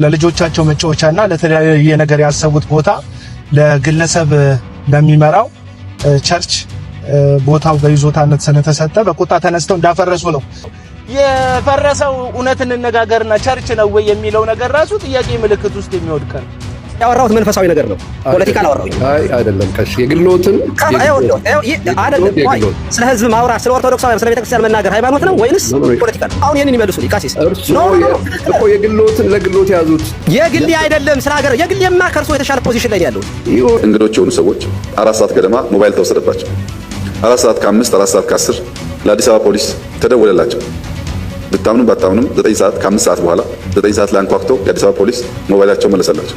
ለልጆቻቸው መጫወቻና ለተለያየ ነገር ያሰቡት ቦታ ለግለሰብ ለሚመራው ቸርች ቦታው በይዞታነት ስለተሰጠ በቁጣ ተነስተው እንዳፈረሱ ነው። የፈረሰው እውነት እንነጋገርና ቸርች ነው ወይ የሚለው ነገር ራሱ ጥያቄ ምልክት ውስጥ የሚወድቅ ነው። ያወራሁት መንፈሳዊ ነገር ነው። ፖለቲካ አላወራሁኝ። አይ አይደለም። ከሽ የግሎትን አይደለም። ስለ ህዝብ ማውራት፣ ስለ ኦርቶዶክሳውያን፣ ስለ ቤተክርስቲያን መናገር ሃይማኖት ነው ወይንስ ፖለቲካ ነው? አሁን ይሄንን ይመልሱ ሊቃሲስ እኮ የግሎትን ለግሎት ያዙት። የግል አይደለም። ስለ ሀገር የግል የማከርሶ የተሻለ ፖዚሽን ላይ ያለው እንግዶች የሆኑ ሰዎች 4 ሰዓት ገደማ ሞባይል ተወሰደባቸው። 4 ሰዓት ከ5 4 ሰዓት ከ10 ለአዲስ አበባ ፖሊስ ተደወለላቸው። ብታምኑ ባታምኑም 9 ሰዓት ከ5 ሰዓት በኋላ 9 ሰዓት ላይ አንኳኩተው የአዲስ አበባ ፖሊስ ሞባይላቸው መለሰላቸው።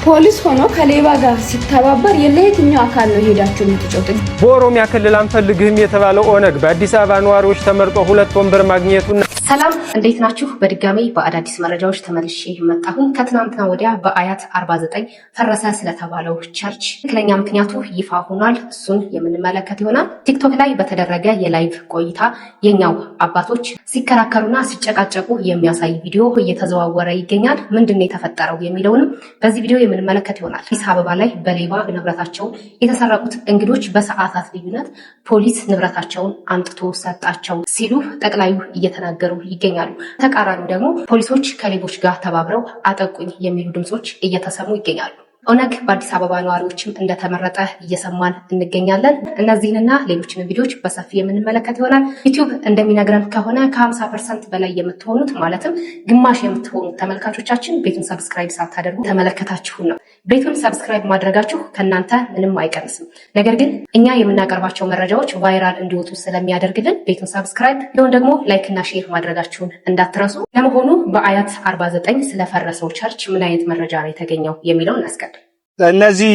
ፖሊስ ሆኖ ከሌባ ጋር ሲተባበር የለየትኛው አካል ነው ሄዳችሁ የምትጮቱት? በኦሮሚያ ክልል አንፈልግህም የተባለው ኦነግ በአዲስ አበባ ነዋሪዎች ተመርጦ 2 ወንበር ማግኘቱን። ሰላም እንዴት ናችሁ? በድጋሚ በአዳዲስ መረጃዎች ተመልሼ መጣሁኝ። ከትናንትና ወዲያ በአያት 49 ፈረሰ ስለተባለው ቸርች ትክክለኛ ምክንያቱ ይፋ ሆኗል። እሱን የምንመለከት ይሆናል። ቲክቶክ ላይ በተደረገ የላይቭ ቆይታ የኛው አባቶች ሲከራከሩና ሲጨቃጨቁ የሚያሳይ ቪዲዮ እየተዘዋወረ ይገኛል። ምንድነው የተፈጠረው የሚለውንም በዚህ ቪዲዮ የምንመለከት ይሆናል። አዲስ አበባ ላይ በሌባ ንብረታቸውን የተሰረቁት እንግዶች በሰዓታት ልዩነት ፖሊስ ንብረታቸውን አምጥቶ ሰጣቸው ሲሉ ጠቅላዩ እየተናገሩ ይገኛሉ። ተቃራኒው ደግሞ ፖሊሶች ከሌቦች ጋር ተባብረው አጠቁኝ የሚሉ ድምጾች እየተሰሙ ይገኛሉ። ኦነግ በአዲስ አበባ ነዋሪዎችም እንደተመረጠ እየሰማን እንገኛለን። እነዚህንና ሌሎችን ቪዲዮዎች በሰፊ የምንመለከት ይሆናል። ዩቲዩብ እንደሚነግረን ከሆነ ከ50% በላይ የምትሆኑት ማለትም ግማሽ የምትሆኑት ተመልካቾቻችን ቤቱን ሰብስክራይብ ሳታደርጉ ተመለከታችሁን ነው። ቤቱን ሰብስክራይብ ማድረጋችሁ ከእናንተ ምንም አይቀንስም። ነገር ግን እኛ የምናቀርባቸው መረጃዎች ቫይራል እንዲወጡ ስለሚያደርግልን ቤቱን ሰብስክራይብ ቢሆን ደግሞ ላይክ እና ሼር ማድረጋችሁን እንዳትረሱ። ለመሆኑ በአያት 49 ስለፈረሰው ቸርች ምን አይነት መረጃ ነው የተገኘው የሚለውን እናስቀድም። እነዚህ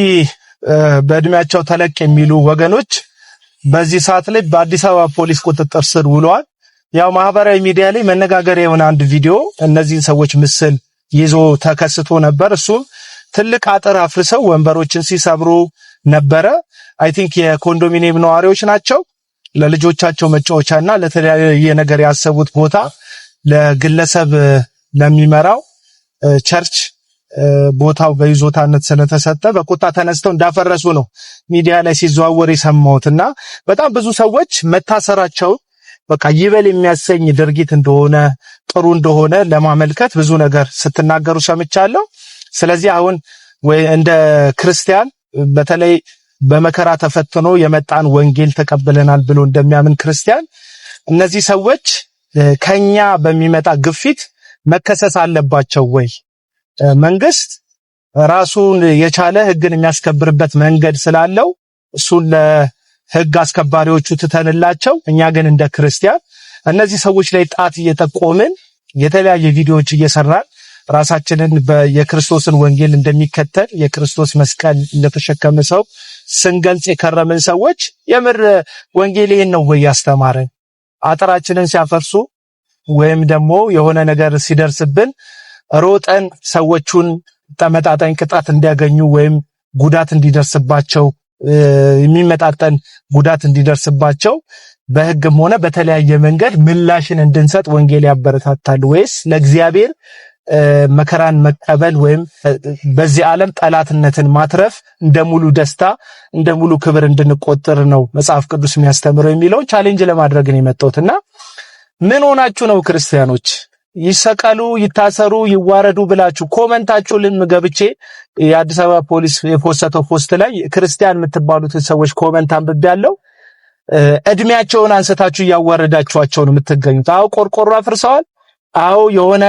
በእድሜያቸው ተለቅ የሚሉ ወገኖች በዚህ ሰዓት ላይ በአዲስ አበባ ፖሊስ ቁጥጥር ስር ውለዋል። ያው ማህበራዊ ሚዲያ ላይ መነጋገሪያ የሆነ አንድ ቪዲዮ እነዚህን ሰዎች ምስል ይዞ ተከስቶ ነበር። እሱም ትልቅ አጥር አፍርሰው ወንበሮችን ሲሰብሩ ነበረ። አይ ቲንክ የኮንዶሚኒየም ነዋሪዎች ናቸው። ለልጆቻቸው መጫወቻና ለተለያየ ነገር ያሰቡት ቦታ ለግለሰብ ለሚመራው ቸርች ቦታው በይዞታነት ስለተሰጠ በቁጣ ተነስተው እንዳፈረሱ ነው ሚዲያ ላይ ሲዘዋወር የሰማሁትና በጣም ብዙ ሰዎች መታሰራቸው በቃ ይበል የሚያሰኝ ድርጊት እንደሆነ ጥሩ እንደሆነ ለማመልከት ብዙ ነገር ስትናገሩ ሰምቻለሁ። ስለዚህ አሁን ወይ እንደ ክርስቲያን በተለይ በመከራ ተፈትኖ የመጣን ወንጌል ተቀብለናል ብሎ እንደሚያምን ክርስቲያን እነዚህ ሰዎች ከኛ በሚመጣ ግፊት መከሰስ አለባቸው ወይ? መንግስት ራሱን የቻለ ህግን የሚያስከብርበት መንገድ ስላለው እሱን ለህግ አስከባሪዎቹ ትተንላቸው፣ እኛ ግን እንደ ክርስቲያን እነዚህ ሰዎች ላይ ጣት እየጠቆምን የተለያየ ቪዲዮዎች እየሰራን ራሳችንን የክርስቶስን ወንጌል እንደሚከተል የክርስቶስ መስቀል እንደተሸከመ ሰው ስንገልጽ የከረምን ሰዎች የምር ወንጌል ይሄን ነው ወይ ያስተማረን? አጥራችንን ሲያፈርሱ ወይም ደግሞ የሆነ ነገር ሲደርስብን ሮጠን ሰዎቹን ተመጣጣኝ ቅጣት እንዲያገኙ ወይም ጉዳት እንዲደርስባቸው የሚመጣጠን ጉዳት እንዲደርስባቸው በህግም ሆነ በተለያየ መንገድ ምላሽን እንድንሰጥ ወንጌል ያበረታታል ወይስ ለእግዚአብሔር መከራን መቀበል ወይም በዚህ ዓለም ጠላትነትን ማትረፍ እንደሙሉ ደስታ እንደሙሉ ክብር እንድንቆጥር ነው መጽሐፍ ቅዱስ የሚያስተምረው የሚለውን ቻሌንጅ ለማድረግ ነው የመጣሁትና ምን ሆናችሁ ነው ክርስቲያኖች? ይሰቀሉ፣ ይታሰሩ፣ ይዋረዱ ብላችሁ ኮመንታችሁን ገብቼ የአዲስ አበባ ፖሊስ የፖስተው ፖስት ላይ ክርስቲያን የምትባሉት ሰዎች ኮመንት አንብቤያለሁ። እድሜያቸውን አንስታችሁ እያዋረዳችኋቸው ነው የምትገኙት። አዎ ቆርቆሮ አፍርሰዋል። አዎ የሆነ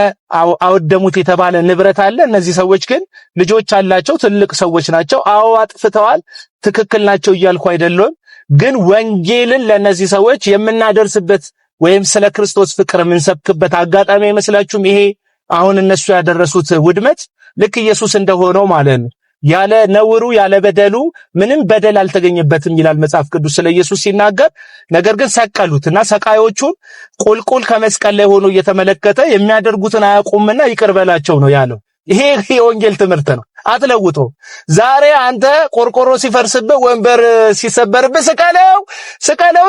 አወደሙት የተባለ ንብረት አለ። እነዚህ ሰዎች ግን ልጆች አላቸው፣ ትልቅ ሰዎች ናቸው። አዎ አጥፍተዋል፣ ትክክል ናቸው እያልኩ አይደለም። ግን ወንጌልን ለነዚህ ሰዎች የምናደርስበት ወይም ስለ ክርስቶስ ፍቅር የምንሰብክበት አጋጣሚ አይመስላችሁም? ይሄ አሁን እነሱ ያደረሱት ውድመት ልክ ኢየሱስ እንደሆነው ማለት ነው። ያለ ነውሩ ያለ በደሉ ምንም በደል አልተገኘበትም ይላል መጽሐፍ ቅዱስ ስለ ኢየሱስ ሲናገር። ነገር ግን ሰቀሉትና ሰቃዮቹን ቁልቁል ከመስቀል ላይ ሆኖ እየተመለከተ የሚያደርጉትን አያውቁምና ይቅር በላቸው ነው ያለው። ይሄ የወንጌል ትምህርት ነው። አትለውጦ ዛሬ አንተ ቆርቆሮ ሲፈርስብህ ወንበር ሲሰበርብህ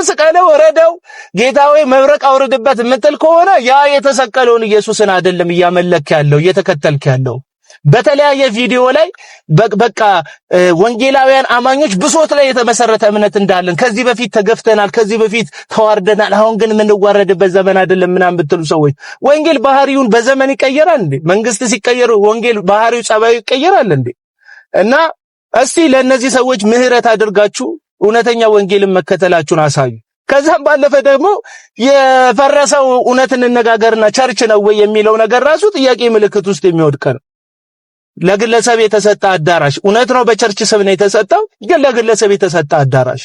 ስቀለው ረደው ጌታዬ መብረቅ አውርድበት የምትል ከሆነ ያ የተሰቀለውን ኢየሱስን አይደለም እያመለክ ያለው እየተከተልክ ያለው በተለያየ ቪዲዮ ላይ በቃ ወንጌላውያን አማኞች ብሶት ላይ የተመሰረተ እምነት እንዳለን ከዚህ በፊት ተገፍተናል፣ ከዚህ በፊት ተዋርደናል፣ አሁን ግን የምንዋረድበት ዘመን አይደለም ምናምን ብትሉ ሰዎች ወንጌል ባህሪውን በዘመን ይቀየራል እንዴ? መንግስት ሲቀየር ወንጌል ባህሪው ጸባዩ ይቀየራል እንዴ? እና እስቲ ለነዚህ ሰዎች ምህረት አድርጋችሁ እውነተኛ ወንጌልን መከተላችሁን አሳዩ። ከዛም ባለፈ ደግሞ የፈረሰው እውነት እንነጋገርና ቸርች ነው ወይ የሚለው ነገር ራሱ ጥያቄ ምልክት ውስጥ የሚወድቅ ነው። ለግለሰብ የተሰጠ አዳራሽ እውነት ነው፣ በቸርች ስም ነው የተሰጠው፣ ግን ለግለሰብ የተሰጠ አዳራሽ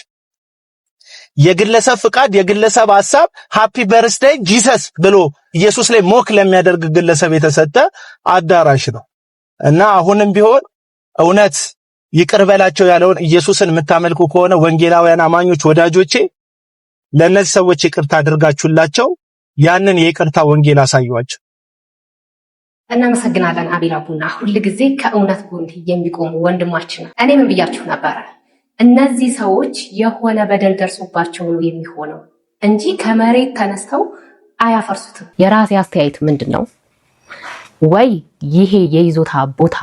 የግለሰብ ፍቃድ፣ የግለሰብ ሐሳብ ሃፒ በርዝዴይ ጂሰስ ብሎ ኢየሱስ ላይ ሞክ ለሚያደርግ ግለሰብ የተሰጠ አዳራሽ ነው እና አሁንም ቢሆን እውነት ይቅር በላቸው ያለውን ኢየሱስን የምታመልኩ ከሆነ ወንጌላውያን አማኞች ወዳጆቼ ለነዚህ ሰዎች ይቅርታ አድርጋችሁላቸው ያንን የይቅርታ ወንጌል አሳዩዋቸው። እናመሰግናለን። አቤል አቡና ሁልጊዜ ከእውነት ጎን የሚቆሙ ወንድማችን። እኔ ምን ብያችሁ ነበረ? እነዚህ ሰዎች የሆነ በደል ደርሶባቸው ነው የሚሆነው እንጂ ከመሬት ተነስተው አያፈርሱትም። የራሴ አስተያየት ምንድን ነው? ወይ ይሄ የይዞታ ቦታ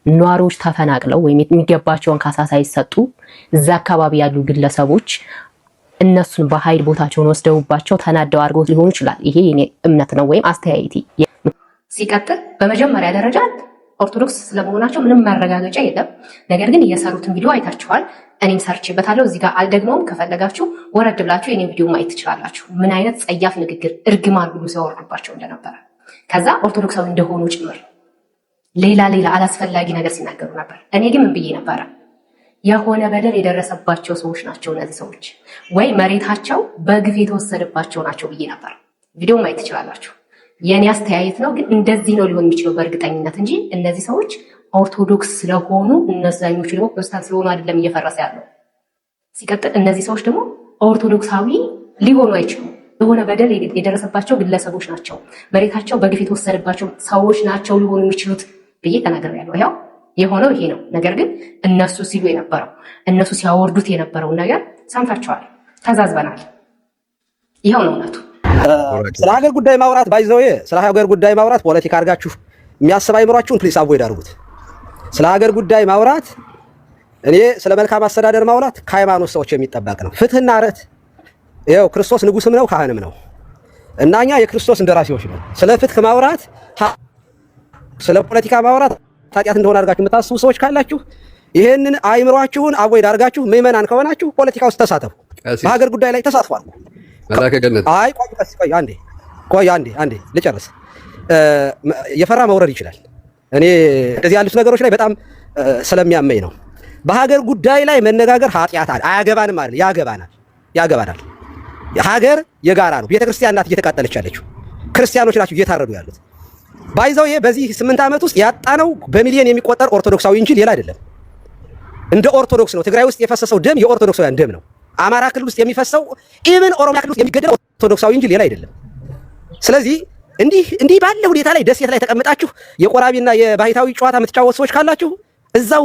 ነዋሪዎች ተፈናቅለው ወይም የሚገባቸውን ካሳ ሳይሰጡ እዛ አካባቢ ያሉ ግለሰቦች እነሱን በኃይል ቦታቸውን ወስደውባቸው ተናደው አድርገውት ሊሆን ይችላል። ይሄ የኔ እምነት ነው ወይም አስተያየቴ። ሲቀጥል በመጀመሪያ ደረጃ ኦርቶዶክስ ስለመሆናቸው ምንም ማረጋገጫ የለም። ነገር ግን የሰሩትን ቪዲዮ አይታችኋል። እኔም ሰርቼበታለሁ። እዚህ ጋር አልደግመውም። ከፈለጋችሁ ወረድ ብላችሁ የኔ ቪዲዮ ማየት ትችላላችሁ። ምን አይነት ጸያፍ ንግግር እርግማን ሁሉ ሲያወርዱባቸው እንደነበረ ከዛ ኦርቶዶክሳዊ እንደሆኑ ጭምር ሌላ አላስፈላጊ ነገር ሲናገሩ ነበር። እኔ ግን ምን ብዬ ነበረ? የሆነ በደል የደረሰባቸው ሰዎች ናቸው እነዚህ ሰዎች፣ ወይ መሬታቸው በግፍ የተወሰደባቸው ናቸው ብዬ ነበር። ቪዲዮ ማየት ትችላላችሁ። የኔ አስተያየት ነው፣ ግን እንደዚህ ነው ሊሆን የሚችለው በእርግጠኝነት እንጂ እነዚህ ሰዎች ኦርቶዶክስ ስለሆኑ እነዛኞቹ ደግሞ ፕሮቴስታንት ስለሆኑ አይደለም እየፈረሰ ያለው። ሲቀጥል እነዚህ ሰዎች ደግሞ ኦርቶዶክሳዊ ሊሆኑ አይችሉም። የሆነ በደል የደረሰባቸው ግለሰቦች ናቸው፣ መሬታቸው በግፍ የተወሰደባቸው ሰዎች ናቸው ሊሆኑ የሚችሉት ብዬ ተናግሬያለሁ። ያው የሆነው ይሄ ነው። ነገር ግን እነሱ ሲሉ የነበረው እነሱ ሲያወርዱት የነበረውን ነገር ሰምታችኋል፣ ተዛዝበናል። ይኸው ነው እውነቱ። ስለ ሀገር ጉዳይ ማውራት ባይዘው ስለ ሀገር ጉዳይ ማውራት ፖለቲካ አድርጋችሁ የሚያስብ አይምሯችሁን ፕሊስ አቮይድ አድርጉት። ስለ ሀገር ጉዳይ ማውራት እኔ ስለ መልካም አስተዳደር ማውራት ከሃይማኖት ሰዎች የሚጠበቅ ነው። ፍትህና ርት ይኸው ክርስቶስ ንጉስም ነው ካህንም ነው እና እኛ የክርስቶስ እንደራሴዎች ነው። ስለ ፍትህ ማውራት ስለ ፖለቲካ ማውራት ኃጢአት እንደሆነ አድርጋችሁ የምታስቡ ሰዎች ካላችሁ ይሄንን አይምሯችሁን አቮይድ አድርጋችሁ ምዕመናን ከሆናችሁ ፖለቲካ ውስጥ ተሳተፉ። በሀገር ጉዳይ ላይ ተሳትፏል። አይ ቆይ አንዴ ልጨርስ። የፈራ መውረድ ይችላል። እኔ እንደዚህ ያሉት ነገሮች ላይ በጣም ስለሚያመኝ ነው። በሀገር ጉዳይ ላይ መነጋገር ኃጢአት አያገባንም አይደል? ያገባናል። ሀገር የጋራ ነው። ቤተክርስቲያን ናት እየተቃጠለች ያለችው። ክርስቲያኖች ናቸው እየታረዱ ያሉት። ባይዘው በዚህ 8 ዓመት ውስጥ ያጣነው በሚሊዮን የሚቆጠር ኦርቶዶክሳዊ እንጂ ሌላ አይደለም። እንደ ኦርቶዶክስ ነው። ትግራይ ውስጥ የፈሰሰው ደም የኦርቶዶክሳውያን ደም ነው። አማራ ክልል ውስጥ የሚፈሰው ኢቭን ኦሮሚያ ክልል ውስጥ የሚገደለው ኦርቶዶክሳዊ እንጂ ሌላ አይደለም። ስለዚህ እንዲህ ባለ ሁኔታ ላይ ደሴት ላይ ተቀምጣችሁ የቆራቢና የባህታዊ ጨዋታ የምትጫወቱ ሰዎች ካላችሁ እዛው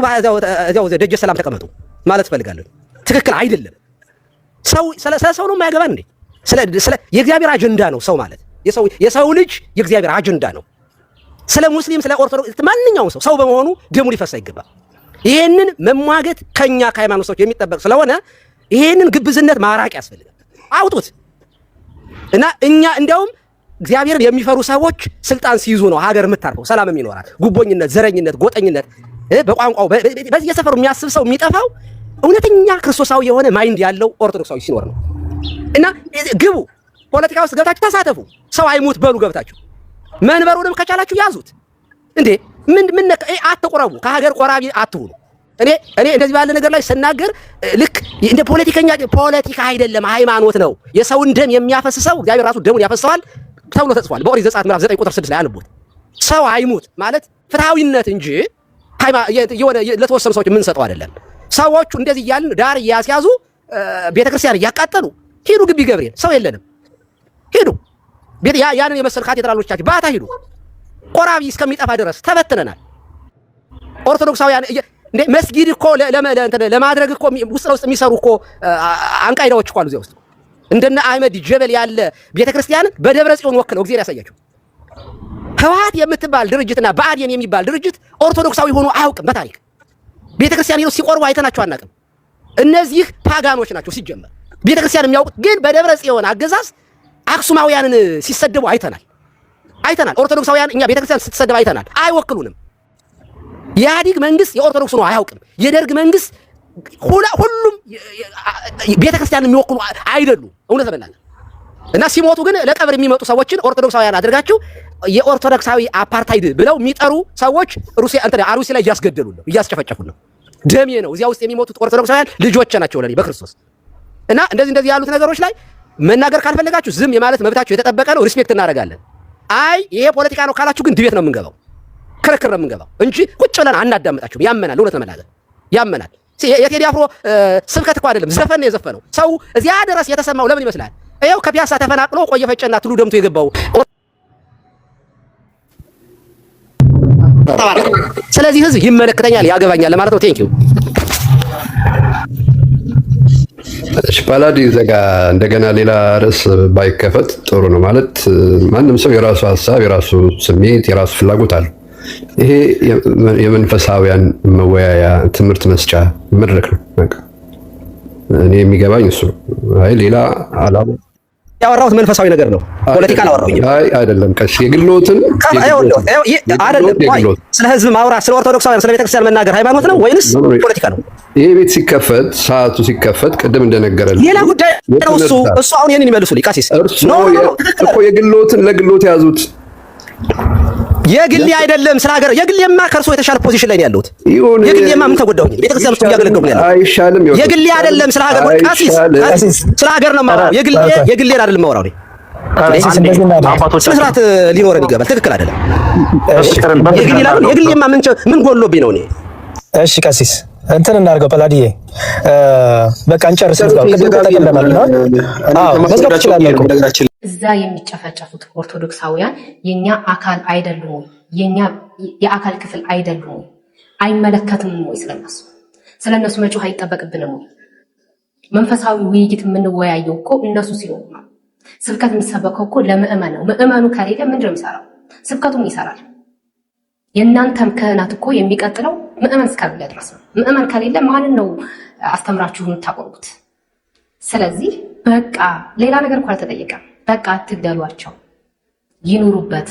ደጀ ሰላም ተቀመጡ ማለት ፈልጋለሁ። ትክክል አይደለም። ስለ ሰው ነው የማያገባን እንዴ? ስለ የእግዚአብሔር አጀንዳ ነው ሰው ማለት። የሰው ልጅ የእግዚአብሔር አጀንዳ ነው። ስለ ሙስሊም ስለ ኦርቶዶክስ ማንኛውም ሰው በመሆኑ ደሙ ሊፈሳ ይገባል። ይሄንን መሟገት ከኛ ከሃይማኖት ሰዎች የሚጠበቅ ስለሆነ ይሄንን ግብዝነት ማራቅ ያስፈልጋል። አውጡት እና እኛ እንዲያውም እግዚአብሔርን የሚፈሩ ሰዎች ስልጣን ሲይዙ ነው ሀገር የምታርፈው፣ ሰላም የሚኖራት። ጉቦኝነት፣ ዘረኝነት፣ ጎጠኝነት በቋንቋው በዚህ የሰፈሩ የሚያስብ ሰው የሚጠፋው እውነተኛ ክርስቶሳዊ የሆነ ማይንድ ያለው ኦርቶዶክሳዊ ሲኖር ነው። እና ግቡ፣ ፖለቲካ ውስጥ ገብታችሁ ተሳተፉ። ሰው አይሙት በሉ ገብታችሁ መንበሩንም ከቻላችሁ ያዙት። እንዴ ምን አትቆረቡ፣ ከሀገር ቆራቢ አትሁኑ። እኔ እንደዚህ ባለ ነገር ላይ ስናገር ልክ እንደ ፖለቲካ አይደለም፣ ሃይማኖት ነው። የሰውን ደም የሚያፈስሰው እግዚአብሔር ራሱ ደሙን ያፈሰዋል ተብሎ ተጽፏል። በኦሪት ዘጸአት ምዕራፍ 9 ቁጥር 6 ላይ አንብቡት። ሰው አይሙት ማለት ፍትሃዊነት እንጂ የሆነ ለተወሰኑ ሰዎች የምንሰጠው አይደለም። ሰዎቹ እንደዚህ እያልን ዳር እያስያዙ ቤተክርስቲያን እያቃጠሉ ሂዱ፣ ግቢ ገብርኤል ሰው የለንም ሂዱ፣ ያንን የመሰል ካቴድራሎቻችን ባታ ሂዱ። ቆራቢ እስከሚጠፋ ድረስ ተበትነናል። ኦርቶዶክሳውያን እንደ መስጊድ እኮ ለማድረግ እኮ ውስጥ ለውስጥ የሚሰሩ እኮ አንቃይዳዎች እኮ አሉ እዚያ ውስጥ እንደነ አህመድ ጀበል ያለ ቤተክርስቲያን በደብረ ጽዮን ወክለው እግዚአብሔር ያሳያቸው። ህወሓት የምትባል ድርጅትና ብአዴን የሚባል ድርጅት ኦርቶዶክሳዊ ሆኖ አያውቅም። በታሪክ ቤተክርስቲያን ሄደው ሲቆርቡ አይተናቸው አናውቅም። እነዚህ ፓጋኖች ናቸው ሲጀመር። ቤተክርስቲያን የሚያውቁት ግን በደብረ ጽዮን አገዛዝ አክሱማውያንን ሲሰደቡ አይተናል። ኦርቶዶክሳውያን እኛ ቤተክርስቲያን ስትሰደብ አይተናል። አይወክሉንም። የኢህአዴግ መንግስት የኦርቶዶክስ ነው አያውቅም። የደርግ መንግስት ሁሉም ቤተክርስቲያን የሚወክሉ አይደሉም። እውነት ተበላለ እና ሲሞቱ ግን ለቀብር የሚመጡ ሰዎችን ኦርቶዶክሳውያን አድርጋችሁ የኦርቶዶክሳዊ አፓርታይድ ብለው የሚጠሩ ሰዎች አሩሲ ላይ እያስገደሉ ነው፣ እያስጨፈጨፉ ነው። ደሜ ነው። እዚያ ውስጥ የሚሞቱት ኦርቶዶክሳውያን ልጆች ናቸው ለኔ በክርስቶስ። እና እንደዚህ ያሉት ነገሮች ላይ መናገር ካልፈለጋችሁ ዝም የማለት መብታችሁ የተጠበቀ ነው። ሪስፔክት እናደርጋለን። አይ ይሄ ፖለቲካ ነው ካላችሁ ግን ድቤት ነው የምንገባው፣ ክርክር ነው የምንገባው እንጂ ቁጭ ብለን አናዳምጣችሁም። ያመናል፣ እውነት ተመላገር ያመናል። የቴዲ አፍሮ ስብከት እኮ አይደለም ዘፈን ነው የዘፈነው። ሰው እዚያ ድረስ የተሰማው ለምን ይመስላል? ይኸው ከፒያሳ ተፈናቅሎ ቆየ ፈጨና ትሉ ደምቶ የገባው። ስለዚህ ህዝብ ይመለከተኛል፣ ያገባኛል ለማለት ነው። ቴንኪው ፓላዲ ዘጋ እንደገና ሌላ ርዕስ ባይከፈት ጥሩ ነው። ማለት ማንም ሰው የራሱ ሀሳብ፣ የራሱ ስሜት፣ የራሱ ፍላጎት አለው። ይሄ የመንፈሳውያን መወያያ ትምህርት መስጫ መድረክ ነው። በቃ እኔ የሚገባኝ እሱ አይ ሌላ አላማ ያወራሁት መንፈሳዊ ነገር ነው። ፖለቲካ አላወራሁኝም። አይ አይደለም፣ ቀሽ የግሎትን አይደለም። ስለ ህዝብ ማውራት፣ ስለ ኦርቶዶክሳውያን፣ ስለ ቤተክርስቲያን መናገር ሃይማኖት ነው ወይንስ ፖለቲካ ነው? ይሄ ቤት ሲከፈት ሰዓቱ ሲከፈት ቅድም እንደነገረልኝ ሌላ ጉዳይ ነው እሱ አሁን የኔን ይመልሱልኝ ቀሲስ። እኮ የግሎትን ለግሎት ያዙት። የግሌ አይደለም ስለ ሀገር የግሌማ ከእርሶ የተሻለ ፖዚሽን ላይ ነው ያለሁት። የግሌማ ምን ተጎዳሁኝ? ቤተክርስቲያን ውስጥ እያገለገልኩ ነው ያለሁት። አይሻልም? የግሌ አይደለም ስለ ሀገር ቀሲስ፣ ስለ ሀገር ነው የማወራው። የግሌን አይደለም የማወራው። ስነ ስርዓት ሊኖረን ይገባል። ትክክል አይደለም። የግሌማ ምን ጎሎብኝ ነው እኔ? እሺ ቀሲስ እንትን እናድርገው። ፓላዲዬ በቃ እንጨርስ። እዛ የሚጨፈጨፉት ኦርቶዶክሳውያን የኛ አካል አይደሉም? የኛ የአካል ክፍል አይደሉም? አይመለከትም ወይ? ስለነሱ መጮህ አይጠበቅብንም ወይ? መንፈሳዊ ውይይት የምንወያየው እኮ እነሱ ሲሆኑ ነው። ስብከት የሚሰበከው እኮ ለምእመን ነው። ምእመኑ ከሌለ ምንድን ነው የሚሰራው? ስብከቱም ይሰራል። የእናንተም ክህነት እኮ የሚቀጥለው ምእመን እስከሌለ ድረስ ነው። ምእመን ከሌለ ማንን ነው አስተምራችሁ የምታቆሙት? ስለዚህ በቃ ሌላ ነገር እኮ አልተጠየቀም። በቃ አትግደሏቸው፣ ይኑሩበት፣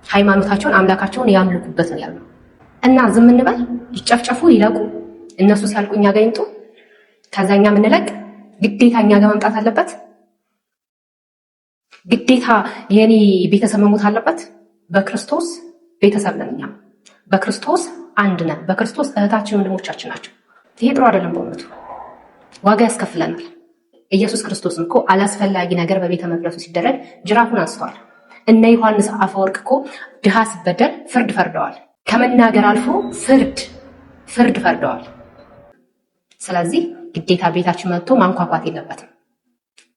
ሃይማኖታቸውን አምላካቸውን ያምልኩበት ነው ያለው እና ዝም እንበል? ይጨፍጨፉ፣ ይለቁ፣ እነሱ ሲያልቁ እኛ ጋር ይምጡ፣ ከዛ እኛ የምንለቅ ግዴታ እኛ ጋር መምጣት አለበት። ግዴታ የኔ ቤተሰብ መሞት አለበት። በክርስቶስ ቤተሰብ ነን እኛ፣ በክርስቶስ አንድ ነን፣ በክርስቶስ እህታችን ወንድሞቻችን ናቸው። ይሄ ጥሩ አይደለም፣ በእውነቱ ዋጋ ያስከፍለናል። ኢየሱስ ክርስቶስ እኮ አላስፈላጊ ነገር በቤተ መቅደሱ ሲደረግ ጅራፉን አንስተዋል። እነ ዮሐንስ አፈወርቅ እኮ ድሃ ሲበደል ፍርድ ፈርደዋል። ከመናገር አልፎ ፍርድ ፈርደዋል። ስለዚህ ግዴታ ቤታችን መጥቶ ማንኳኳት የለበትም።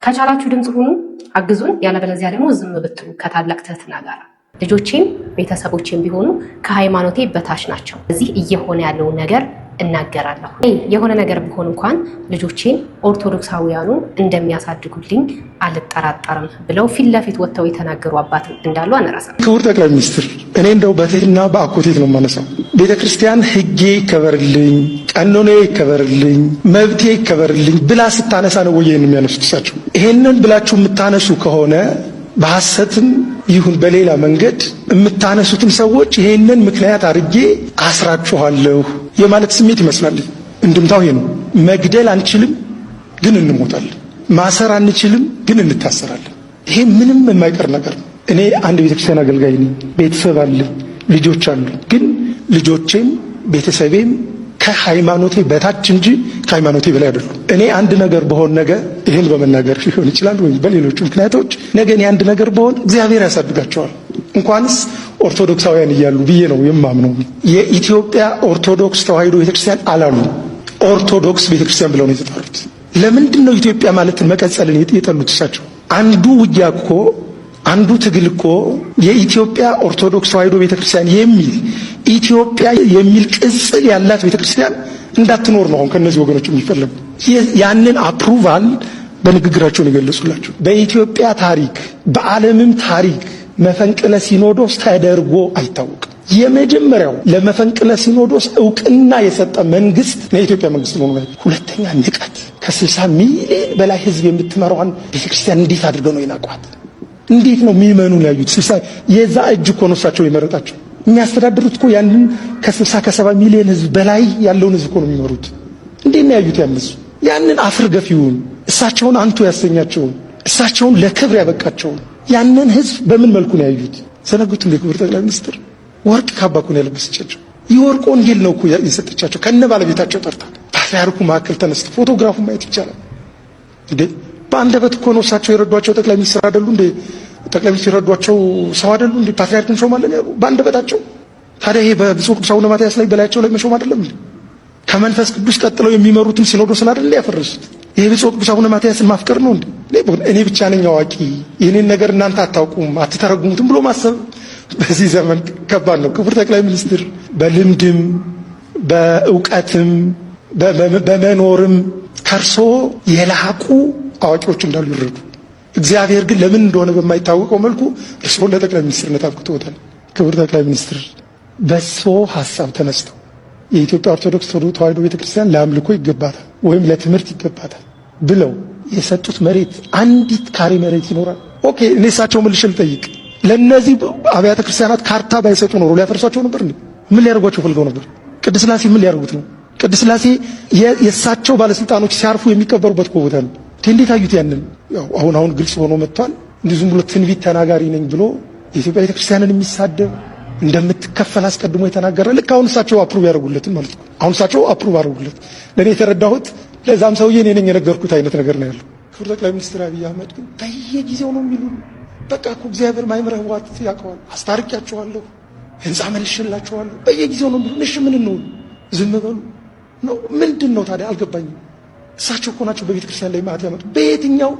ከቻላችሁ ድምፅ ሁኑ፣ አግዙን። ያለበለዚያ ደግሞ ዝም ብትሉ ከታላቅ ትህትና ጋር ልጆቼም ቤተሰቦቼም ቢሆኑ ከሃይማኖቴ በታች ናቸው። እዚህ እየሆነ ያለውን ነገር እናገራለሁ። የሆነ ነገር ቢሆን እንኳን ልጆቼን ኦርቶዶክሳውያኑ እንደሚያሳድጉልኝ አልጠራጠርም ብለው ፊት ለፊት ወጥተው የተናገሩ አባት እንዳሉ አነራሳም። ክቡር ጠቅላይ ሚኒስትር፣ እኔ እንደው በትህትና በአኮቴት ነው የማነሳው። ቤተክርስቲያን ሕጌ ይከበርልኝ፣ ቀኖኔ ይከበርልኝ፣ መብቴ ይከበርልኝ ብላ ስታነሳ ነው ወይ የሚያነሱት እሳቸው? ይሄንን ብላችሁ የምታነሱ ከሆነ በሐሰትም ይሁን በሌላ መንገድ የምታነሱትን ሰዎች ይሄንን ምክንያት አድርጌ አስራችኋለሁ የማለት ስሜት ይመስላል። እንድምታው ይሄ ነው። መግደል አንችልም ግን እንሞታለን። ማሰር አንችልም ግን እንታሰራለን። ይሄ ምንም የማይቀር ነገር ነው። እኔ አንድ ቤተክርስቲያን አገልጋይ ነኝ። ቤተሰብ አለ፣ ልጆች አሉ። ግን ልጆቼም ቤተሰቤም ከሃይማኖቴ በታች እንጂ ከሃይማኖቴ በላይ አይደሉም። እኔ አንድ ነገር በሆን ነገ ይህን በመናገር ሊሆን ይችላል ወይ በሌሎች ምክንያቶች ነገ እኔ አንድ ነገር በሆን እግዚአብሔር ያሳድጋቸዋል። እንኳንስ ኦርቶዶክሳውያን እያሉ ብዬ ነው የማምነው። የኢትዮጵያ ኦርቶዶክስ ተዋሕዶ ቤተክርስቲያን አላሉ፣ ኦርቶዶክስ ቤተክርስቲያን ብለው ነው የተጣሉት። ለምንድን ነው ኢትዮጵያ ማለትን መቀጸልን የጠሉት እሳቸው? አንዱ ውጊያ እኮ አንዱ ትግል እኮ የኢትዮጵያ ኦርቶዶክስ ተዋሕዶ ቤተክርስቲያን የሚል ኢትዮጵያ የሚል ቅጽል ያላት ቤተክርስቲያን እንዳትኖር ነው አሁን ከነዚህ ወገኖች የሚፈለጉ። ያንን አፕሩቫል በንግግራቸው የገለጹላቸው በኢትዮጵያ ታሪክ በዓለምም ታሪክ መፈንቅለ ሲኖዶስ ተደርጎ አይታወቅም። የመጀመሪያው ለመፈንቅለ ሲኖዶስ እውቅና የሰጠ መንግስት የኢትዮጵያ መንግስት ነው። ሁለተኛ ንቀት። ከ60 ሚሊዮን በላይ ህዝብ የምትመራውን ቤተክርስቲያን እንዴት አድርገው ነው ይናቋት? እንዴት ነው የሚመኑን ያዩት? 60 የዛ እጅ እኮ ነው እሳቸው የመረጣቸው። የሚያስተዳድሩት እኮ ያንን ከ60 ከ70 ሚሊዮን ህዝብ በላይ ያለውን ህዝብ እኮ ነው የሚመሩት። እንዴት ነው ያዩት? ያንሱ ያንን አፍር ገፊውን እሳቸውን አንቱ ያሰኛቸውን እሳቸውን ለክብር ያበቃቸውን ያንን ህዝብ በምን መልኩ ነው ያዩት? ዘነጉት እንደ ክቡር ጠቅላይ ሚኒስትር ወርቅ ካባ እኮ ነው ያለበሰቻቸው። የወርቅ ወንጌል ነው እኮ የሰጠቻቸው ከነ ባለቤታቸው ጠርታ። ፓትርያርኩ መካከል ተነስቶ ፎቶግራፉን ማየት ይቻላል እንዴ! በአንደበት እኮ ነው እሳቸው የረዷቸው ጠቅላይ ሚኒስትር አይደሉ እንዴ? ጠቅላይ ሚኒስትር የረዷቸው ሰው አይደሉ እንዴ? ፓትርያርኩን ሾማለን ያሉ በአንደበታቸው። ታዲያ ይሄ በብፁዕ ቅዱስ አቡነ ማትያስ ላይ በላያቸው ላይ መሾም አይደለም እንዴ? ከመንፈስ ቅዱስ ቀጥለው የሚመሩትን ሲኖዶስን አይደል ያፈረሱት? ይሄ ብፁዕ ቅዱስ አቡነ ማትያስን ማፍቀር ነው እንዴ? እኔ ብቻ ነኝ አዋቂ፣ ይህንን ነገር እናንተ አታውቁም አትተረጉሙትም ብሎ ማሰብ በዚህ ዘመን ከባድ ነው። ክቡር ጠቅላይ ሚኒስትር በልምድም በእውቀትም በመኖርም ከርሶ የላቁ አዋቂዎች እንዳሉ ይረዱ። እግዚአብሔር ግን ለምን እንደሆነ በማይታወቀው መልኩ እርስዎን ለጠቅላይ ሚኒስትርነት አብቅቶታል። ክቡር ጠቅላይ ሚኒስትር በሶ ሀሳብ ተነስተው የኢትዮጵያ ኦርቶዶክስ ተዋሕዶ ቤተክርስቲያን ለአምልኮ ይገባታል ወይም ለትምህርት ይገባታል ብለው የሰጡት መሬት አንዲት ካሬ መሬት ይኖራል? ኦኬ፣ እኔ እሳቸው መልሼ ልጠይቅ። ለነዚህ አብያተ ክርስቲያናት ካርታ ባይሰጡ ኖሮ ሊያፈርሷቸው ነበር? ምን ሊያደርጓቸው ፈልገው ነበር? ቅድስት ሥላሴ ምን ሊያደርጉት ነው? ቅድስት ሥላሴ የእሳቸው ባለስልጣኖች ሲያርፉ የሚቀበሩበት ቦታ ነው። እንዴት አዩት? ያንን ያው አሁን ግልጽ ሆኖ መጥቷል። እንዲህ ዝም ብሎ ትንቢት ተናጋሪ ነኝ ብሎ የኢትዮጵያ ቤተክርስቲያንን የሚሳደብ እንደምትከፈል አስቀድሞ የተናገረ ልክ አሁን እሳቸው አፕሩቭ ያደርጉለትን ማለት ነው። አሁን እሳቸው አፕሩቭ አደረጉለት። ለኔ የተረዳሁት ለዛም ሰውዬ እኔ ነኝ የነገርኩት አይነት ነገር ነው ያለው። ክቡር ጠቅላይ ሚኒስትር አብይ አህመድ ግን በየጊዜው ነው የሚሉ በቃ እኮ እግዚአብሔር ማይምረህ ዋት ያውቀዋል። አስታርቂያቸዋለሁ፣ ህንፃ መልሼላቸዋለሁ በየጊዜው ነው የሚሉ። እሺ ምን ነው ዝም በሉ ነው? ምንድን ነው ታዲያ? አልገባኝም። እሳቸው እኮ ናቸው በቤተ ክርስቲያን ላይ ማዕት ያመጡ። በየትኛው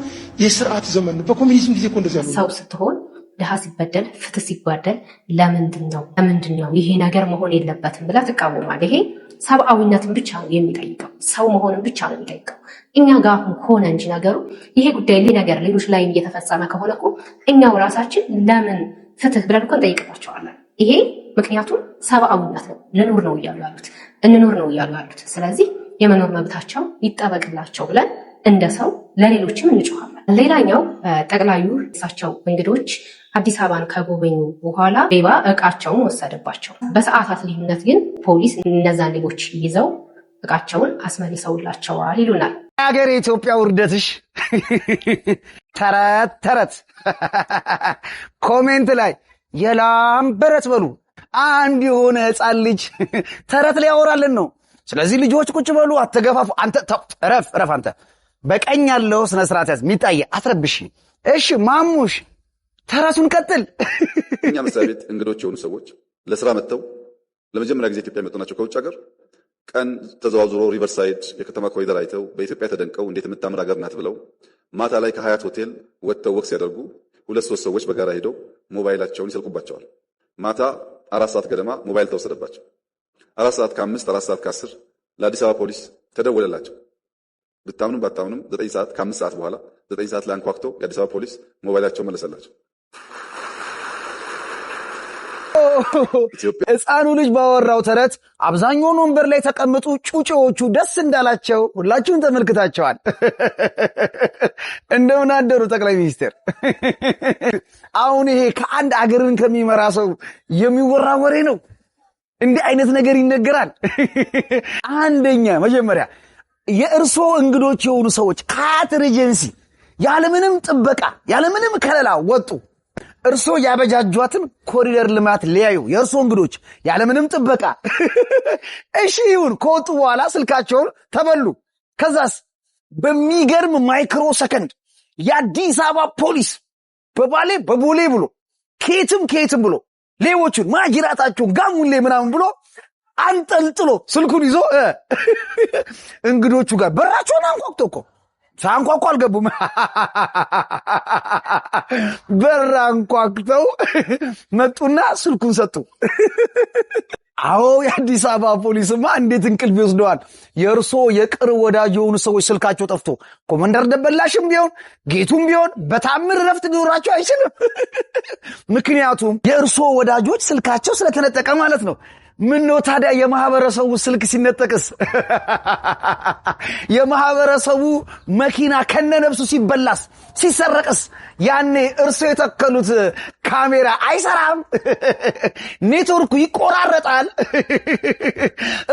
የስርዓት ዘመን ነው? በኮሚኒዝም ጊዜ እኮ እንደዚያ ነው። ሰው ስትሆን ድሃ ሲበደል ፍትህ ሲጓደል ለምንድን ነው ይሄ ነገር መሆን የለበትም ብላ ትቃወማል። ይሄ ሰብአዊነትን ብቻ ነው የሚጠይቀው፣ ሰው መሆንን ብቻ ነው የሚጠይቀው። እኛ ጋር ሆነ እንጂ ነገሩ ይሄ ጉዳይ ነገር ሌሎች ላይ እየተፈጸመ ከሆነ እኮ እኛው ራሳችን ለምን ፍትህ ብለን እኮ እንጠይቅባቸዋለን። ይሄ ምክንያቱም ሰብአዊነት ነው። ልኑር ነው እያሉ ያሉት፣ እንኑር ነው እያሉ ያሉት። ስለዚህ የመኖር መብታቸው ይጠበቅላቸው ብለን እንደ ሰው ለሌሎችም እንጮኻለን። ሌላኛው ጠቅላዩ እሳቸው እንግዶች አዲስ አበባን ከጎበኙ በኋላ ሌባ እቃቸውን ወሰደባቸው። በሰዓታት ልዩነት ግን ፖሊስ እነዛን ሌቦች ይዘው እቃቸውን አስመልሰውላቸዋል ይሉናል። ሀገር የኢትዮጵያ ውርደትሽ ተረት ኮሜንት ላይ የላም በረት በሉ። አንድ የሆነ ሕፃን ልጅ ተረት ሊያወራልን ነው። ስለዚህ ልጆች ቁጭ በሉ፣ አትገፋፉ። አንተ ረፍ አንተ በቀኝ ያለው ስነ ስርዓት ያዝ። ሚጣዬ አትረብሽ። እሺ ማሙሽ ተረቱን ቀጥል። እኛ መስሪያ ቤት እንግዶች የሆኑ ሰዎች ለስራ መጥተው ለመጀመሪያ ጊዜ ኢትዮጵያ የመጡ ናቸው ከውጭ ሀገር። ቀን ተዘዋውሮ ሪቨርሳይድ የከተማ ኮሪደር አይተው በኢትዮጵያ ተደንቀው እንዴት የምታምር ሀገር ናት ብለው ማታ ላይ ከሀያት ሆቴል ወጥተው ወቅት ሲያደርጉ 2-3 ሰዎች በጋራ ሄደው ሞባይላቸውን ይሰርቁባቸዋል። ማታ 4 ሰዓት ገደማ ሞባይል ተወሰደባቸው። 4 ሰዓት ከ5 4 ሰዓት ከ10 ለአዲስ አበባ ፖሊስ ተደወለላቸው። ብታምኑም ባታምኑም 9 ሰዓት ከ5 ሰዓት በኋላ 9 ሰዓት ላይ አንኳኩተው የአዲስ አበባ ፖሊስ ሞባይላቸው መለሰላቸው። ሕፃኑ ልጅ ባወራው ተረት አብዛኛውን ወንበር ላይ ተቀምጡ ጩጬዎቹ ደስ እንዳላቸው ሁላችሁም ተመልክታቸዋል። እንደምን አደሩ ጠቅላይ ሚኒስትር? አሁን ይሄ ከአንድ አገርን ከሚመራ ሰው የሚወራ ወሬ ነው። እንዲህ አይነት ነገር ይነገራል። አንደኛ መጀመሪያ የእርሶ እንግዶች የሆኑ ሰዎች ከሀያት ሬጀንሲ ያለምንም ጥበቃ ያለምንም ከለላ ወጡ። እርሶ ያበጃጇትን ኮሪደር ልማት ሊያዩ የእርሶ እንግዶች ያለምንም ጥበቃ እሺ ይሁን። ከወጡ በኋላ ስልካቸውን ተበሉ። ከዛስ በሚገርም ማይክሮ ሰከንድ የአዲስ አበባ ፖሊስ በቦሌ ብሎ ከየትም ብሎ ሌቦቹን ማጅራታቸውን ጋሙሌ ምናምን ብሎ አንጠልጥሎ ስልኩን ይዞ እንግዶቹ ጋር በራቸውን አንኳኩቶ እኮ ሳንኳኩ አልገቡም። በር አንኳኩተው መጡና ስልኩን ሰጡ። አዎ የአዲስ አበባ ፖሊስማ እንዴት እንቅልፍ ይወስደዋል? የእርሶ የቅርብ ወዳጅ የሆኑ ሰዎች ስልካቸው ጠፍቶ ኮማንደር ደበላሽም ቢሆን ጌቱም ቢሆን በታምር ረፍት ሊኖራቸው አይችልም። ምክንያቱም የእርሶ ወዳጆች ስልካቸው ስለተነጠቀ ማለት ነው። ምን ነው ታዲያ የማህበረሰቡ ስልክ ሲነጠቅስ? የማህበረሰቡ መኪና ከነነብሱ ሲበላስ ሲሰረቅስ? ያኔ እርሶ የተከሉት ካሜራ አይሰራም፣ ኔትወርኩ ይቆራረጣል።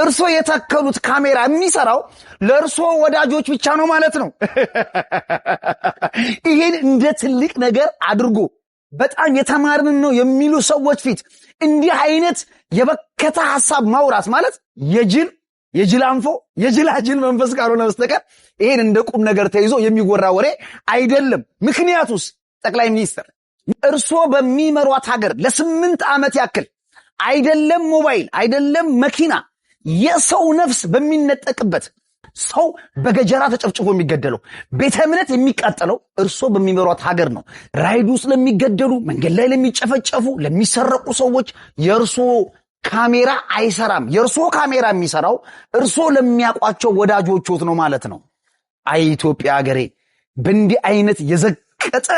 እርሶ የተከሉት ካሜራ የሚሰራው ለእርሶ ወዳጆች ብቻ ነው ማለት ነው። ይሄን እንደ ትልቅ ነገር አድርጎ በጣም የተማርን ነው የሚሉ ሰዎች ፊት እንዲህ አይነት የበከተ ሐሳብ ማውራት ማለት የጅል አንፎ የጅላጅል መንፈስ ካልሆነ በስተቀር ይሄን እንደ ቁም ነገር ተይዞ የሚወራ ወሬ አይደለም። ምክንያቱስ ጠቅላይ ሚኒስትር እርሶ በሚመሯት ሀገር ለ8 ዓመት ያክል አይደለም ሞባይል አይደለም መኪና የሰው ነፍስ በሚነጠቅበት ሰው በገጀራ ተጨፍጭፎ የሚገደለው ቤተ እምነት የሚቃጠለው እርሶ በሚመሯት ሀገር ነው። ራይዱ ስለሚገደሉ መንገድ ላይ ለሚጨፈጨፉ ለሚሰረቁ ሰዎች የእርሶ ካሜራ አይሰራም። የእርሶ ካሜራ የሚሰራው እርሶ ለሚያውቋቸው ወዳጆችዎት ነው ማለት ነው። አይ ኢትዮጵያ ሀገሬ በእንዲህ አይነት የዘቀጠ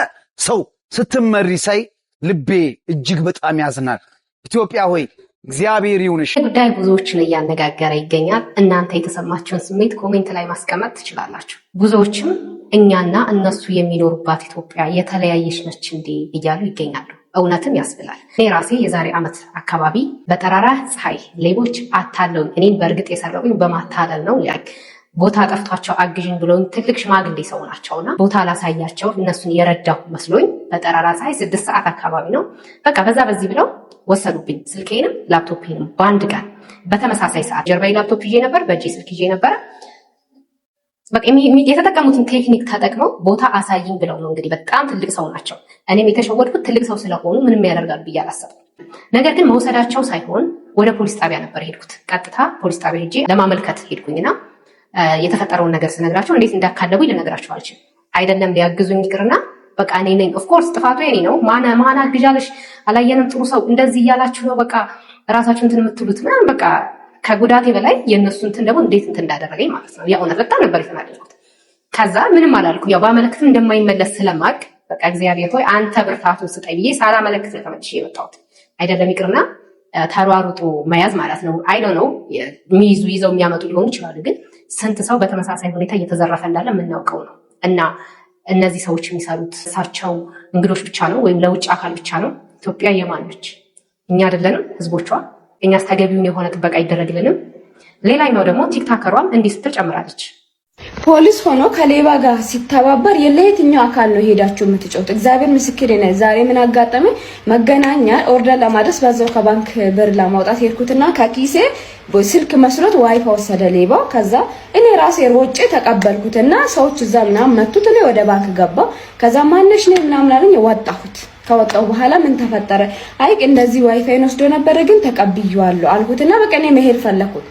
ሰው ስትመሪ ሳይ ልቤ እጅግ በጣም ያዝናል። ኢትዮጵያ ሆይ እግዚአብሔር ይሁንሽ። ጉዳይ ብዙዎችን እያነጋገረ ይገኛል። እናንተ የተሰማችሁን ስሜት ኮሜንት ላይ ማስቀመጥ ትችላላችሁ። ብዙዎችም እኛና እነሱ የሚኖሩባት ኢትዮጵያ የተለያየች ነች እንዴ እያሉ ይገኛሉ። እውነትም ያስብላል። እኔ ራሴ የዛሬ ዓመት አካባቢ በጠራራ ፀሐይ ሌቦች አታለውኝ፣ እኔን በእርግጥ የሰረቁኝ በማታለል ነው። ቦታ ጠፍቷቸው አግዥኝ ብሎኝ ትልቅ ሽማግሌ ሰው ናቸውና ቦታ ላሳያቸው እነሱን የረዳሁ መስሎኝ በጠራራ ፀሐይ 6 ሰዓት አካባቢ ነው በቃ በዛ በዚህ ብለው ወሰዱብኝ። ስልኬንም ላፕቶፕንም በአንድ ቀን በተመሳሳይ ሰዓት ጀርባዬ ላፕቶፕ ይዤ ነበር፣ በእጄ ስልክ ይዤ ነበር። በቃ የተጠቀሙትን ቴክኒክ ተጠቅመው ቦታ አሳይኝ ብለው ነው። እንግዲህ በጣም ትልቅ ሰው ናቸው። እኔም የተሸወድኩት ትልቅ ሰው ስለሆኑ ምንም ያደርጋሉ ብዬ አላሰብኩም። ነገር ግን መውሰዳቸው ሳይሆን ወደ ፖሊስ ጣቢያ ነበር ሄድኩት። ቀጥታ ፖሊስ ጣቢያ ሄጄ ለማመልከት ሄድኩኝና የተፈጠረውን ነገር ስነግራቸው እንዴት እንዳካለጉኝ ልነግራቸው አልችልም። አይደለም ሊያግዙኝ ይቅርና በቃ እኔ ነኝ ኦፍኮርስ ጥፋቱ የኔ ነው። ማን አግዣለሽ አላየንም ጥሩ ሰው እንደዚህ እያላችሁ ነው በቃ ራሳችሁን እንትን የምትሉት ምናምን በቃ ከጉዳቴ በላይ የእነሱ እንትን ደግሞ እንዴት እንትን እንዳደረገኝ ማለት ነው። የእውነት በጣም ነበር የተናደድኩት። ከዛ ምንም አላልኩም። ያው ባመለክትም እንደማይመለስ ስለማቅ በቃ እግዚአብሔር ሆይ አንተ ብርታቱን ስጠኝ ብዬ ሳላመለክት ነው ተመልሼ የመጣሁት። አይደለም ይቅርና ተሯሩጦ መያዝ ማለት ነው። አይ ዶንት ኖ ይዘው የሚያመጡ ሊሆኑ ይችላሉ። ግን ስንት ሰው በተመሳሳይ ሁኔታ እየተዘረፈ እንዳለ የምናውቀው ነው። እና እነዚህ ሰዎች የሚሰሩት እሳቸው እንግዶች ብቻ ነው ወይም ለውጭ አካል ብቻ ነው? ኢትዮጵያ የማን ነች? እኛ አይደለንም ህዝቦቿ? እኛስ ተገቢውን የሆነ ጥበቃ አይደረግልንም? ሌላኛው ደግሞ ቲክታከሯም እንዲህ ስትል ጨምራለች። ፖሊስ ሆኖ ከሌባ ጋር ሲተባበር የለየትኛው አካል ነው ሄዳችሁ የምትጮት? እግዚአብሔር ምስክሬ ነው። ዛሬ ምን አጋጠመ? መገናኛ ኦርደር ለማድረስ በዛው ከባንክ ብር ለማውጣት ሄድኩትና ከኪሴ ስልክ መስሎት ዋይፋ ወሰደ ሌባው። ከዛ እኔ ራሴ ሮጬ ተቀበልኩትና ሰዎች እዛ ምናምን መቱት። እኔ ወደ ባንክ ገባው። ከዛ ማነሽ ነው ምናምን አለኝ። ወጣሁት። ከወጣው በኋላ ምን ተፈጠረ? አይ እንደዚህ ዋይፋይን ወስዶ ነበረ ግን ተቀብዬዋለሁ አልኩትና በቃ እኔ መሄድ ፈለኩት።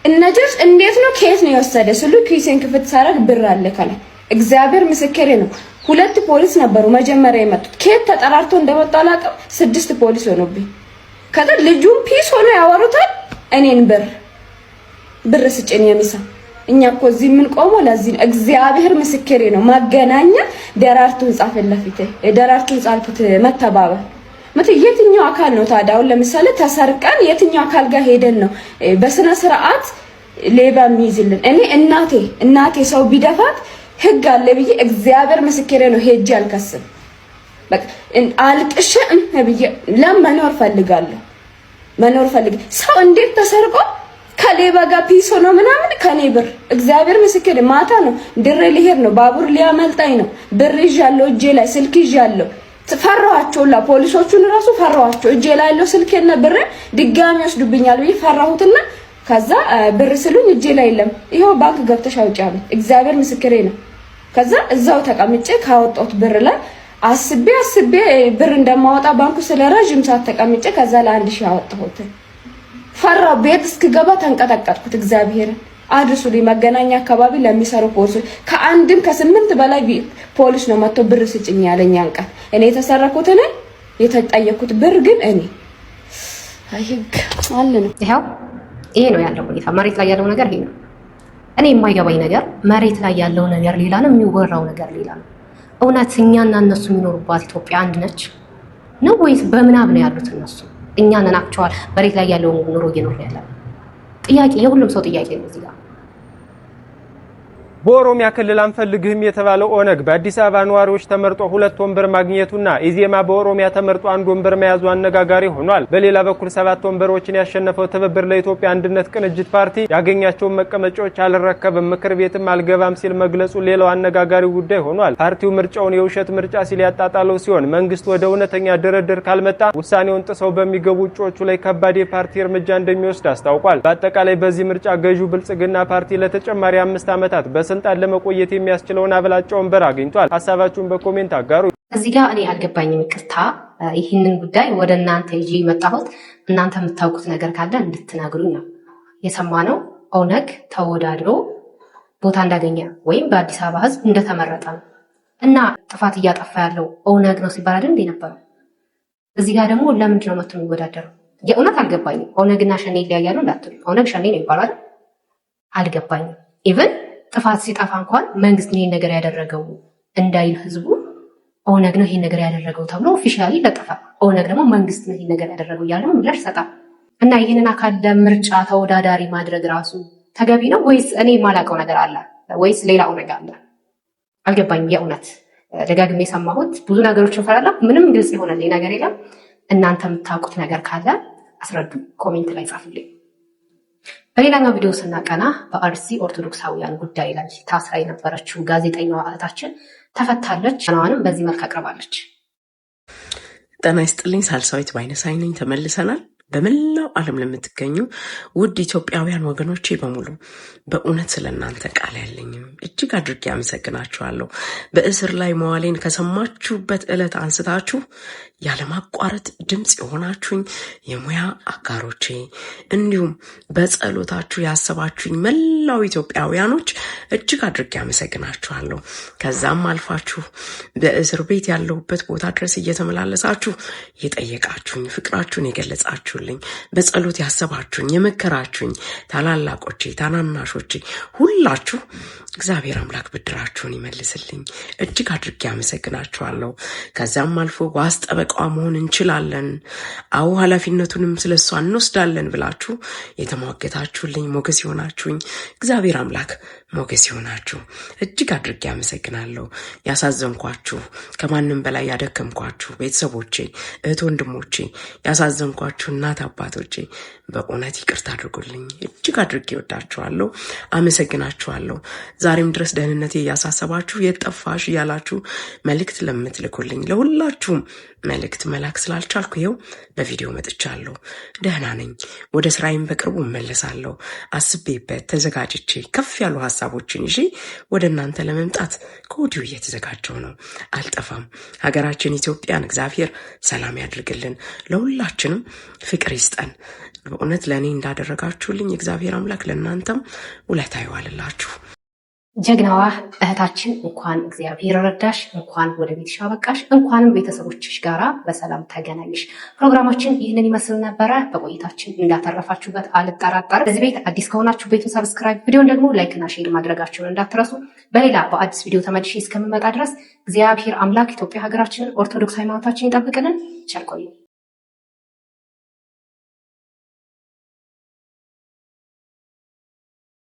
እነጀስ እንዴት ነው ከየት ነው የወሰደ ስሉ ኪሴን ክፍት ሳረግ ብር አለ ከላይ። እግዚአብሔር ምስክሬ ነው። 2 ፖሊስ ነበሩ መጀመሪያ የመጡት። ከየት ተጠራርቶ እንደመጣ አላውቅም። 6 ፖሊስ ሆኖብኝ። ከዛ ልጁን ፒስ ሆኖ ያወሩታል። እኔን ብር ስጭኝ የሚሳ እኛ እኮ እዚህ ምን ቆሞ ለዚህ እግዚአብሔር ምስክሬ ነው። መገናኛ ደራርቱን ጻፈለፊት ደራርቱን ጻልኩት መተባበር የትኛው አካል ነው ታዲያ? አሁን ለምሳሌ ተሰርቀን የትኛው አካል ጋር ሄደን ነው በስነ ስርዓት ሌባ የሚይዝልን? እኔ እናቴ ሰው ቢደፋት ህግ አለ ብዬ እግዚአብሔር ምስክሬ ነው ሄጄ አልከስም። በቃ አልቅሼ ብዬ ለመኖር ፈልጋለሁ። ሰው እንዴት ተሰርቆ ከሌባ ጋር ፒስ ሆኖ ምናምን ከኔ ብር እግዚአብሔር ምስክሬ ማታ ነው ድሬ ልሄድ ነው ባቡር ሊያመልጣኝ ነው። ብር ይዣለሁ እጄ ላይ ስልክ ይዣለሁ። ፈራኋቸው ፖሊሶቹን ራሱ ፈራኋቸው። እጄ ላይ ያለው ስልኬና ብር ድጋሚ ወስዱብኛል ብዬ ፈራሁትና ከዛ ብር ስሉኝ እጄ ላይ የለም። ይሄው ባንክ ገብተሽ አውጪ አሉኝ። እግዚአብሔር ምስክሬ ነው። ከዛ እዛው ተቀምጬ ካወጣሁት ብር ላይ አስቤ ብር እንደማወጣ ባንኩ ስለረጅም ሰዓት ተቀምጬ ከዛ ለ1000 አወጣሁት። ፈራሁ። ቤት እስክገባ ተንቀጠቀጥኩት። እግዚአብሔር አድርሱልኝ። መገናኛ አካባቢ ለሚሰሩ ፖሊሶች ከአንድም ከ8 በላይ ፖሊስ ነው መጥቶ ብር ስጭኝ ያለኝ አንቀ እኔ የተሰረኩት የተጠየኩት ብር ግን እኔ ህግ አለ ነው። ይሄ ነው ያለው ሁኔታ። መሬት ላይ ያለው ነገር ይሄ ነው። እኔ የማይገባኝ ነገር መሬት ላይ ያለው ነገር ሌላ ነው፣ የሚወራው ነገር ሌላ ነው። እውነት እኛና እነሱ የሚኖሩባት ኢትዮጵያ አንድ ነች ነው ወይስ በምናብ ነው ያሉት እነሱ? እኛ ነን አክቹዋል መሬት ላይ ያለው ኑሮ እየኖር ያለው? ጥያቄ የሁሉም ሰው ጥያቄ ነው እዚህ ጋር። በኦሮሚያ ክልል አንፈልግህም የተባለው ኦነግ በአዲስ አበባ ነዋሪዎች ተመርጦ 2 ወንበር ማግኘቱና ኢዜማ በኦሮሚያ ተመርጦ 1 ወንበር መያዙ አነጋጋሪ ሆኗል። በሌላ በኩል 7 ወንበሮችን ያሸነፈው ትብብር ለኢትዮጵያ አንድነት ቅንጅት ፓርቲ ያገኛቸውን መቀመጫዎች አልረከብም፣ ምክር ቤትም አልገባም ሲል መግለጹ ሌላው አነጋጋሪ ጉዳይ ሆኗል። ፓርቲው ምርጫውን የውሸት ምርጫ ሲል ያጣጣለው ሲሆን መንግስት ወደ እውነተኛ ድርድር ካልመጣ ውሳኔውን ጥሰው በሚገቡ እጩዎቹ ላይ ከባድ የፓርቲ እርምጃ እንደሚወስድ አስታውቋል። በአጠቃላይ በዚህ ምርጫ ገዢው ብልጽግና ፓርቲ ለተጨማሪ 5 ዓመታት ስልጣን ለመቆየት የሚያስችለውን አብላጫ ወንበር አግኝቷል። ሀሳባችሁን በኮሜንት አጋሩ። እዚህ ጋር እኔ አልገባኝም፣ ይቅርታ። ይህንን ጉዳይ ወደ እናንተ ይዤ የመጣሁት እናንተ የምታውቁት ነገር ካለ እንድትነግሩኝ ነው። የሰማነው ኦነግ ተወዳድሮ ቦታ እንዳገኘ ወይም በአዲስ አበባ ህዝብ እንደተመረጠ ነው እና ጥፋት እያጠፋ ያለው ኦነግ ነው ሲባል አይደል እንዴ ነበረው? እዚህ ጋር ደግሞ ለምንድን ነው መጥቶ የሚወዳደረው? የእውነት አልገባኝም። ኦነግና ሸኔ ይለያያሉ እንዳትሉ። ኦነግ ሸኔ ነው ይባላል። አልገባኝም። ኢቭን ጥፋት ሲጠፋ እንኳን መንግስት ይሄን ነገር ያደረገው እንዳይል ህዝቡ ኦነግ ነው ይሄን ነገር ያደረገው ተብሎ ኦፊሻሊ ለጠፋ፣ ኦነግ ደግሞ መንግስት ነው ይሄን ነገር ያደረገው እያለ ምላሽ ሰጣ እና ይሄንን አካል ለምርጫ ተወዳዳሪ ማድረግ ራሱ ተገቢ ነው ወይስ እኔ የማላውቀው ነገር አለ ወይስ ሌላ ኦነግ አለ? አልገባኝም። የእውነት ደጋግሜ የሰማሁት ብዙ ነገሮችን ፈራለሁ። ምንም ግልጽ የሆነልኝ ነገር የለም። እናንተ የምታውቁት ነገር ካለ አስረዱ፣ ኮሜንት ላይ ጻፉልኝ። በሌላኛው ቪዲዮ ስናቀና በአርሲ ኦርቶዶክሳውያን ጉዳይ ላይ ታስራ የነበረችው ጋዜጠኛዋ እህታችን ተፈታለች። ቻናዋንም በዚህ መልክ አቅርባለች። ጤና ይስጥልኝ። ሳልሳዊት ባይነሳይ ነኝ። ተመልሰናል። በመላው ዓለም ለምትገኙ ውድ ኢትዮጵያውያን ወገኖቼ በሙሉ በእውነት ስለእናንተ ቃል ያለኝም እጅግ አድርጌ አመሰግናችኋለሁ። በእስር ላይ መዋሌን ከሰማችሁበት ዕለት አንስታችሁ ያለማቋረጥ ድምፅ የሆናችሁኝ የሙያ አጋሮቼ እንዲሁም በጸሎታችሁ ያሰባችሁኝ መላው ኢትዮጵያውያኖች እጅግ አድርጌ አመሰግናችኋለሁ። ከዛም አልፋችሁ በእስር ቤት ያለሁበት ቦታ ድረስ እየተመላለሳችሁ የጠየቃችሁኝ፣ ፍቅራችሁን የገለጻችሁልኝ፣ በጸሎት ያሰባችሁኝ፣ የመከራችሁኝ ታላላቆቼ፣ ታናናሾቼ ሁላችሁ እግዚአብሔር አምላክ ብድራችሁን ይመልስልኝ። እጅግ አድርጌ አመሰግናችኋለሁ። ከዛም አልፎ ዋስ ጠበቃ መሆን እንችላለን፣ አዎ ኃላፊነቱንም ስለሷ እንወስዳለን ብላችሁ የተሟገታችሁልኝ፣ ሞገስ ይሆናችሁኝ እግዚአብሔር አምላክ ሞገስ ይሆናችሁ። እጅግ አድርጌ አመሰግናለሁ። ያሳዘንኳችሁ፣ ከማንም በላይ ያደከምኳችሁ ቤተሰቦቼ፣ እህት ወንድሞቼ፣ ያሳዘንኳችሁ እናት አባቶቼ በእውነት ይቅርታ አድርጉልኝ። እጅግ አድርጌ ወዳችኋለሁ፣ አመሰግናችኋለሁ። ዛሬም ድረስ ደህንነቴ እያሳሰባችሁ የጠፋሽ እያላችሁ መልእክት ለምትልኩልኝ ለሁላችሁም መልእክት መላክ ስላልቻልኩ ይኸው በቪዲዮ መጥቻለሁ። ደህና ነኝ። ወደ ስራዬም በቅርቡ እመለሳለሁ። አስቤበት ተዘጋጅቼ ከፍ ያሉ ሀሳቦችን ይዤ ወደ እናንተ ለመምጣት ከወዲሁ እየተዘጋጀው ነው። አልጠፋም። ሀገራችን ኢትዮጵያን እግዚአብሔር ሰላም ያድርግልን፣ ለሁላችንም ፍቅር ይስጠን። በእውነት ለእኔ እንዳደረጋችሁልኝ እግዚአብሔር አምላክ ለእናንተም ውለታ ይዋልላችሁ። ጀግናዋ እህታችን እንኳን እግዚአብሔር ረዳሽ፣ እንኳን ወደ ቤትሽ አበቃሽ፣ እንኳንም ቤተሰቦችሽ ጋራ በሰላም ተገናኝሽ። ፕሮግራማችን ይህንን ይመስል ነበረ። በቆይታችን እንዳተረፋችሁበት አልጠራጠርም። እዚህ ቤት አዲስ ከሆናችሁ ቤቱን ሰብስክራይብ፣ ቪዲዮን ደግሞ ላይክ እና ሼር ማድረጋችሁን እንዳትረሱ። በሌላ በአዲስ ቪዲዮ ተመልሼ እስከምመጣ ድረስ እግዚአብሔር አምላክ ኢትዮጵያ ሀገራችንን፣ ኦርቶዶክስ ሃይማኖታችንን ይጠብቅልን። ቸር ቆዩ።